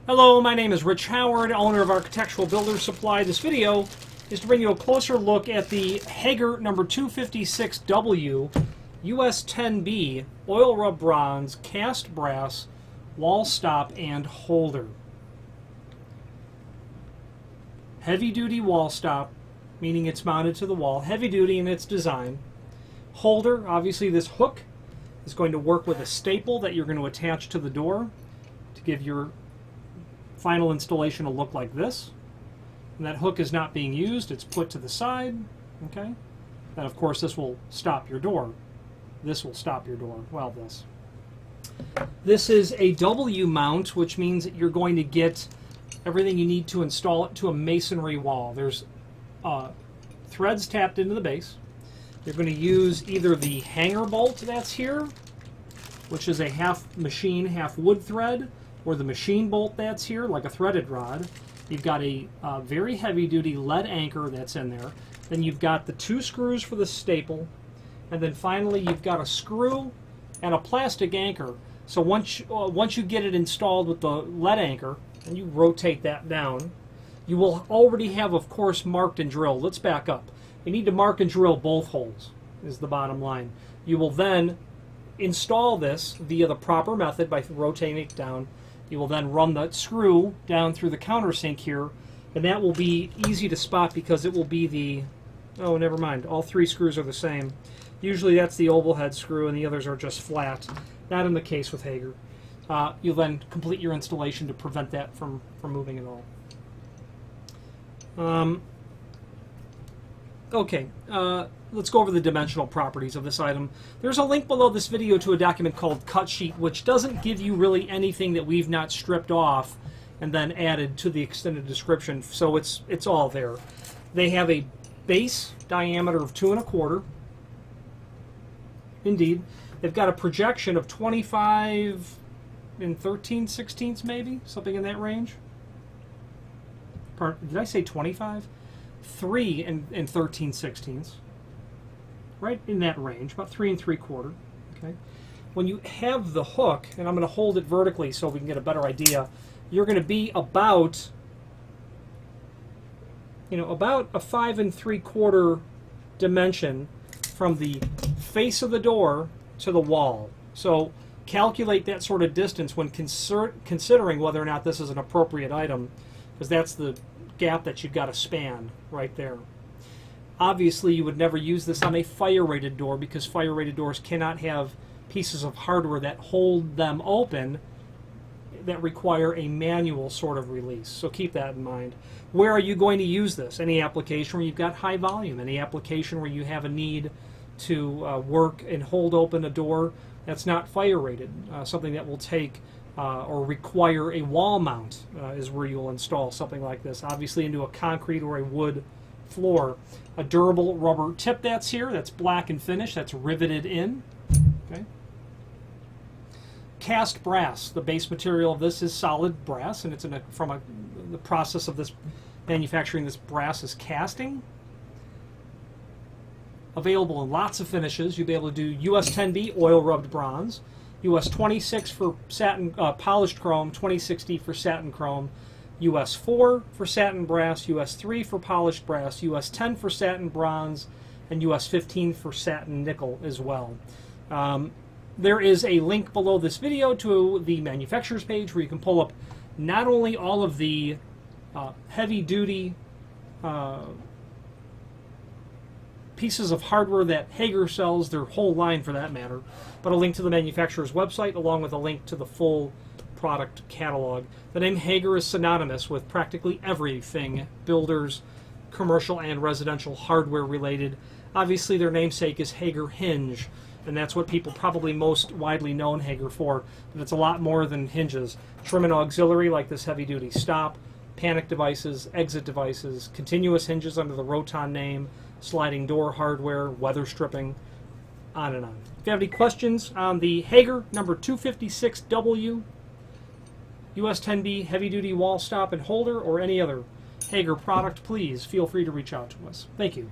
Hello, my name is Rich Howard, owner of Architectural Builder Supply. This video is to bring you a closer look at the Hager number 256W US10B oil rub bronze cast brass wall stop and holder. Heavy duty wall stop, meaning it's mounted to the wall, heavy duty in its design. Holder, obviously this hook is going to work with a staple that you're going to attach to the door to give your final installation will look like this. And that hook is not being used, it's put to the side. Okay? And of course this will stop your door. This will stop your door. Well, this. This is a W mount, which means that you're going to get everything you need to install it to a masonry wall. There's threads tapped into the base. You're going to use either the hanger bolt that's here, which is a half machine, half wood thread, or the machine bolt that's here, like a threaded rod. You've got a very heavy-duty lead anchor that's in there. Then you've got the 2 screws for the staple. And then finally you've got a screw and a plastic anchor. So once you get it installed with the lead anchor, and you rotate that down, you will already have, of course, marked and drilled. Let's back up. You need to mark and drill both holes, is the bottom line. You will then install this via the proper method by rotating it down. You will then run the screw down through the countersink here, and that will be easy to spot because it will be the, oh, never mind, all 3 screws are the same. Usually that's the oval head screw and the others are just flat. Not in the case with Hager. You'll then complete your installation to prevent that from moving at all. Okay, let's go over the dimensional properties of this item. There's a link below this video to a document called Cut Sheet, which doesn't give you really anything that we've not stripped off and then added to the extended description, so it's all there. They have a base diameter of 2 1/4. Indeed. They've got a projection of 25 13/16 maybe, something in that range. Did I say 25? 3 13/16, right in that range, about 3 3/4. Okay. When you have the hook, and I'm going to hold it vertically so we can get a better idea, you're going to be about, about a 5 3/4 dimension from the face of the door to the wall. So calculate that sort of distance when considering whether or not this is an appropriate item, because that's the gap that you've got to span right there. Obviously you would never use this on a fire rated door because fire rated doors cannot have pieces of hardware that hold them open that require a manual sort of release. So keep that in mind. Where are you going to use this? Any application where you've got high volume, any application where you have a need to work and hold open a door that's not fire rated, something that will take or require a wall mount is where you'll install something like this, obviously into a concrete or a wood floor. A durable rubber tip that's here, that's black and finished, that's riveted in. Okay. Cast brass, the base material of this is solid brass, and it's the process of this manufacturing this brass is casting. Available in lots of finishes. You'll be able to do US10B oil rubbed bronze, US26 for satin polished chrome, 2060 for satin chrome, US4 for satin brass, US3 for polished brass, US10 for satin bronze, and US15 for satin nickel as well. There is a link below this video to the manufacturer's page where you can pull up not only all of the heavy-duty pieces of hardware that Hager sells, their whole line for that matter, but a link to the manufacturer's website along with a link to the full product catalog. The name Hager is synonymous with practically everything builders, commercial and residential hardware related. Obviously their namesake is Hager Hinge, and that's what people probably most widely known Hager for, but it's a lot more than hinges. Trim and auxiliary like this heavy duty stop, panic devices, exit devices, continuous hinges under the Roton name, sliding door hardware, weather stripping, on and on. If you have any questions on the Hager number 256W US10B heavy duty wall stop and holder or any other Hager product, please feel free to reach out to us. Thank you.